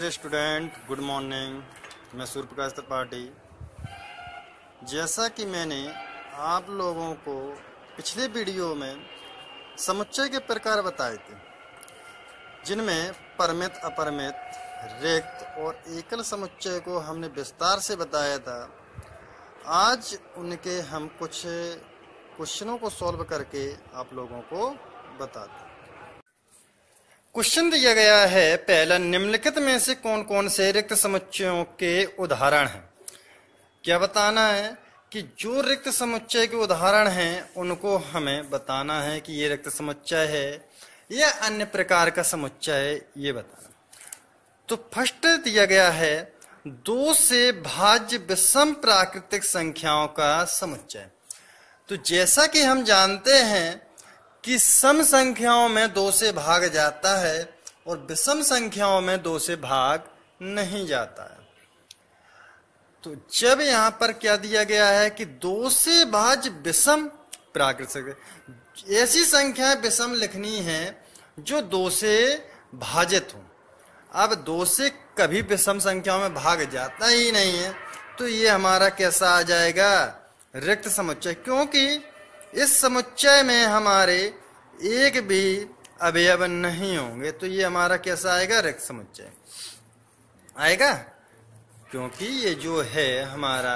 Dear student, good morning. मैं सूर्य प्रकाश त्रिपाठी। जैसा कि मैंने आप लोगों को पिछले वीडियो में समुच्चय के प्रकार बताए थे, जिनमें परमित, अपरमित, रिक्त और एकल समुच्चय को हमने विस्तार से बताया था। आज उनके हम कुछ क्वेश्चनों को सॉल्व करके आप लोगों को बताते हैं। क्वेश्चन दिया गया है पहला, निम्नलिखित में से कौन कौन से रिक्त समुच्चयों के उदाहरण हैं। क्या बताना है कि जो रिक्त समुच्चय के उदाहरण हैं उनको हमें बताना है कि ये रिक्त समुच्चय है या अन्य प्रकार का समुच्चय है, ये बताना। तो फर्स्ट दिया गया है 2 से भाज्य विषम प्राकृतिक संख्याओं का समुच्चय। तो जैसा कि हम जानते हैं कि सम संख्याओं में 2 से भाग जाता है और विषम संख्याओं में 2 से भाग नहीं जाता है। तो जब यहां पर क्या दिया गया है कि 2 से भाज्य विषम प्राकृतिक, ऐसी संख्याएं विषम लिखनी है जो 2 से भाजित हो। अब 2 से कभी विषम संख्याओं में भाग जाता ही नहीं है, तो ये हमारा कैसा आ जाएगा, रिक्त समुच्चय। क्योंकि इस समुच्चय में हमारे एक भी अवयव नहीं होंगे, तो ये हमारा कैसा आएगा, रिक्त समुच्चय आएगा। क्योंकि ये जो है हमारा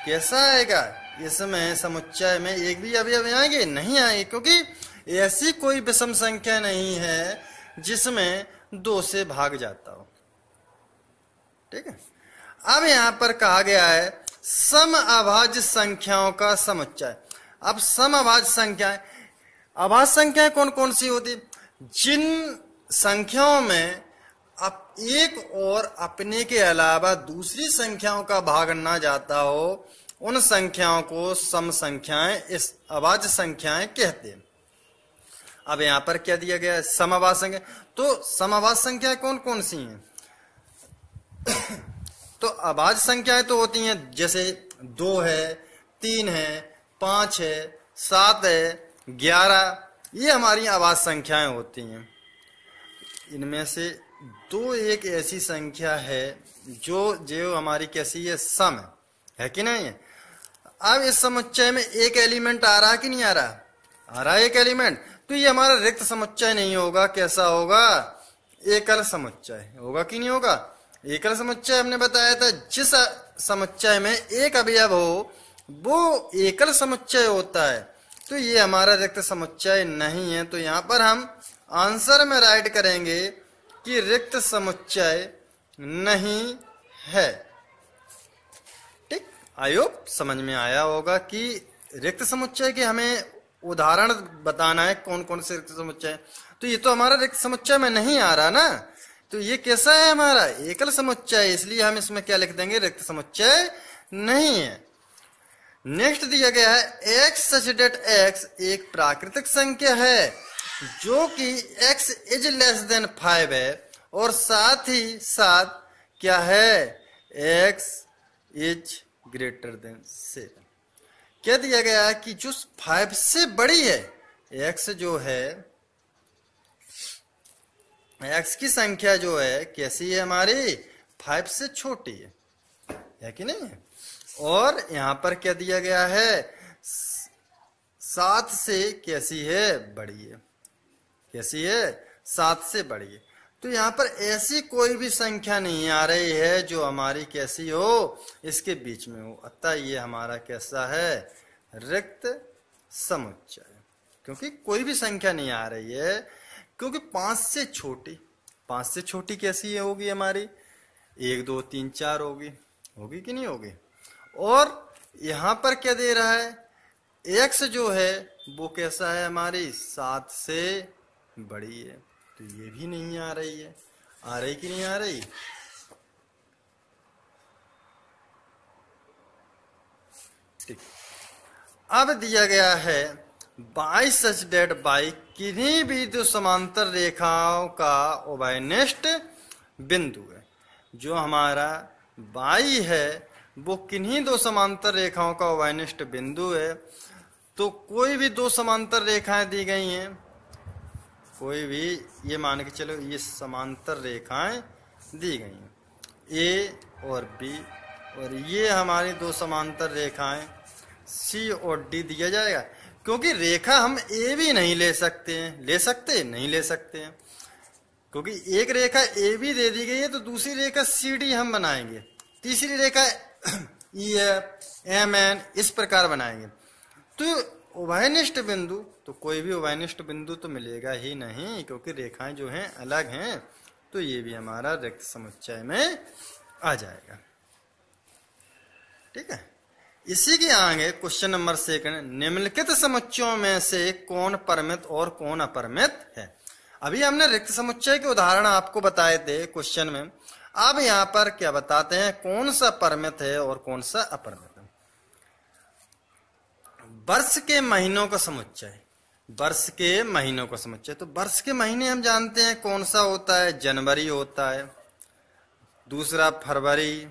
कैसा आएगा, इसमें समुच्चय में एक भी अवयव आएंगे नहीं आएंगे, क्योंकि ऐसी कोई विषम संख्या नहीं है जिसमें 2 से भाग जाता हो। ठीक है। अब यहां पर कहा गया है सम अभाज्य संख्याओं का समुच्चय। अब सम अभाज्य संख्याएं, अभाज्य संख्याएं कौन कौन सी होती, जिन संख्याओं में अब एक और अपने के अलावा दूसरी संख्याओं का भाग ना जाता हो, उन संख्याओं को सम संख्याएं, इस अभाज्य संख्याएं कहते हैं। अब यहां पर क्या दिया गया है, समअभाज्य संख्या। तो समअभाज्य संख्याएं कौन कौन सी हैं? तो अभाज्य संख्याएं तो होती हैं जैसे 2 है, 3 है, 5 है, 7 है, 11, ये हमारी अभाज्य संख्याएं होती हैं। इनमें से 2 एक ऐसी संख्या है जो हमारी कैसी है, सम है कि नहीं है। अब इस समुच्चय में एक एलिमेंट आ रहा कि नहीं आ रहा, आ रहा है एक एलिमेंट, तो ये हमारा रिक्त समुच्चय नहीं होगा, कैसा होगा, एकल समुच्चय होगा कि नहीं होगा। एकल समुच्चय हमने बताया था जिस समुच्चय में एक अवयव हो वो एकल समुच्चय होता है, तो ये हमारा रिक्त समुच्चय नहीं है। तो यहां पर हम आंसर में राइट करेंगे कि रिक्त समुच्चय नहीं है। ठीक, आई होप समझ में आया होगा कि रिक्त समुच्चय के हमें उदाहरण बताना है कौन कौन से रिक्त समुच्चय। तो ये तो हमारा रिक्त समुच्चय में नहीं आ रहा ना, तो ये कैसा है, हमारा एकल समुच्चय, इसलिए हम इसमें क्या लिख देंगे, रिक्त समुच्चय नहीं है। नेक्स्ट दिया गया है x सच डेट x एक प्राकृतिक संख्या है जो कि x इज लेस देन 5 है, और साथ ही साथ क्या है, x इज ग्रेटर देन 7। क्या दिया गया है कि जो 5 से बड़ी है, x जो है, x की संख्या जो है कैसी है हमारी, 5 से छोटी है कि नहीं है। और यहां पर क्या दिया गया है, 7 से कैसी है, बड़ी है, कैसी है, 7 से बड़ी है। तो यहां पर ऐसी कोई भी संख्या नहीं आ रही है जो हमारी कैसी हो, इसके बीच में हो, अतः ये हमारा कैसा है, रिक्त समुच्चय। क्योंकि कोई भी संख्या नहीं आ रही है, क्योंकि 5 से छोटी, 5 से छोटी कैसी होगी हमारी, 1 2 3 4 होगी, होगी कि नहीं होगी। और यहां पर क्या दे रहा है, x जो है वो कैसा है, हमारी 7 से बड़ी है, तो ये भी नहीं आ रही है, आ रही कि नहीं आ रही। ठीक, अब दिया गया है y सच डेट y किन्हीं भी 2 समांतर रेखाओं का उभयनिष्ठ बिंदु है। जो हमारा y है वो किन्हीं 2 समांतर रेखाओं का उभयनिष्ठ बिंदु है। तो कोई भी 2 समांतर रेखाएं दी गई हैं, कोई भी, ये मान के चलो ये समांतर रेखाएं दी गई हैं। ए और बी, और ये हमारी दो समांतर रेखाएं सी और डी दिया जाएगा। क्योंकि रेखा हम ए भी नहीं ले सकते हैं, ले सकते हैं? नहीं ले सकते हैं, क्योंकि एक रेखा ए भी दे दी गई है, तो दूसरी रेखा सी डी हम बनाएंगे, तीसरी रेखा ई एफ एम एन इस प्रकार बनाएंगे। तो उभयनिष्ठ बिंदु, तो कोई भी उभयनिष्ठ बिंदु तो मिलेगा ही नहीं, क्योंकि रेखाएं जो हैं अलग हैं। तो ये भी हमारा रिक्त समुच्चय में आ जाएगा। ठीक है, इसी के आगे क्वेश्चन नंबर 2, निम्नलिखित समुच्चयों में से कौन परमित और कौन अपरमित है। अभी हमने रिक्त समुच्चय के उदाहरण आपको बताए थे क्वेश्चन में। अब यहां पर क्या बताते हैं, कौन सा परमित है और कौन सा अपरमित है। वर्ष के महीनों का समुच्चय, वर्ष के महीनों का समुच्चय, तो वर्ष के महीने हम जानते हैं कौन सा होता है, जनवरी होता है, दूसरा फरवरी,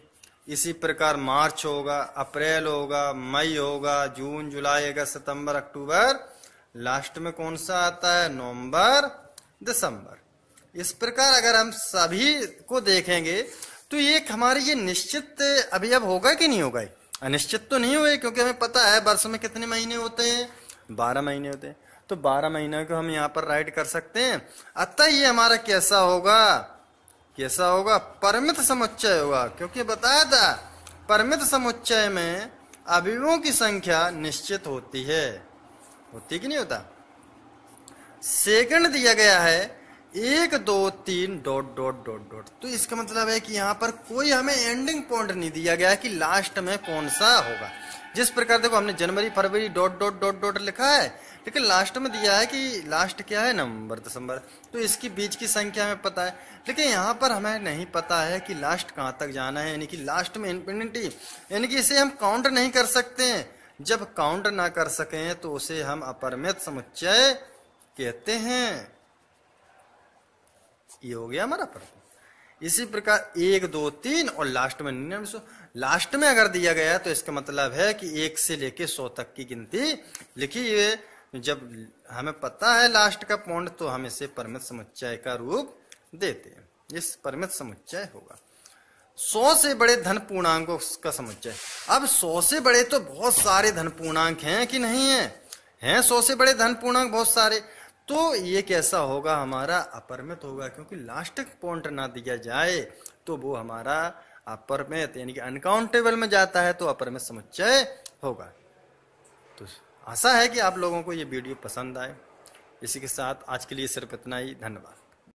इसी प्रकार मार्च होगा, अप्रैल होगा, मई होगा, जून, जुलाई, अगस्त, सितंबर, अक्टूबर, लास्ट में कौन सा आता है, नवंबर, दिसंबर। इस प्रकार अगर हम सभी को देखेंगे तो ये हमारी ये निश्चित अभी अब होगा कि नहीं होगा, अनिश्चित तो नहीं हुए, क्योंकि हमें पता है वर्ष में कितने महीने होते हैं, 12 महीने होते हैं। तो 12 महीने को हम यहाँ पर राइट कर सकते हैं। अतः ये हमारा कैसा होगा, कैसा होगा, परमित समुच्चय होगा। क्योंकि बताया था परमित समुच्चय में अवयवों की संख्या निश्चित होती है, होती कि नहीं होता। सेकंड दिया गया है 1 2 3 डॉट डॉट डॉट डॉट, तो इसका मतलब है कि यहाँ पर कोई हमें एंडिंग पॉइंट नहीं दिया गया कि लास्ट में कौन सा होगा। जिस प्रकार देखो हमने जनवरी फरवरी डॉट डॉट डॉट डॉट लिखा है, लेकिन लास्ट में दिया है कि लास्ट क्या है, नवंबर दिसंबर, तो इसकी बीच की संख्या हमें पता है। लेकिन यहाँ पर हमें नहीं पता है कि लास्ट कहाँ तक जाना है, यानी कि लास्ट में इंफिनिटी, यानी कि इसे हम काउंट नहीं कर सकते हैं। जब काउंट ना कर सकें तो उसे हम अपरमित समुच्चय कहते हैं। ये हो गया हमारा परमित। इसी प्रकार 1 2 3 और लास्ट में 99। लास्ट में अगर दिया गया तो इसका मतलब है कि 1 से लेके 100 तक की गिनती लिखी है। जब हमें पता है लास्ट का पॉइंट तो हम इसे परमित समुच्चय का रूप देते हैं। इस परमित समुच्चय होगा 100 से बड़े धन पूर्णांकों का समुच्चय। अब 100 से बड़े तो बहुत सारे धन पूर्णांक हैं कि नहीं है, हैं 100 से बड़े धन पूर्णांक बहुत सारे। तो ये कैसा होगा, हमारा अपरमित होगा, क्योंकि लास्ट पॉइंट ना दिया जाए तो वो हमारा अपरमित यानी कि अनकाउंटेबल में जाता है, तो अपरमित समुच्चय होगा। तो आशा है कि आप लोगों को ये वीडियो पसंद आए। इसी के साथ आज के लिए सिर्फ इतना ही। धन्यवाद।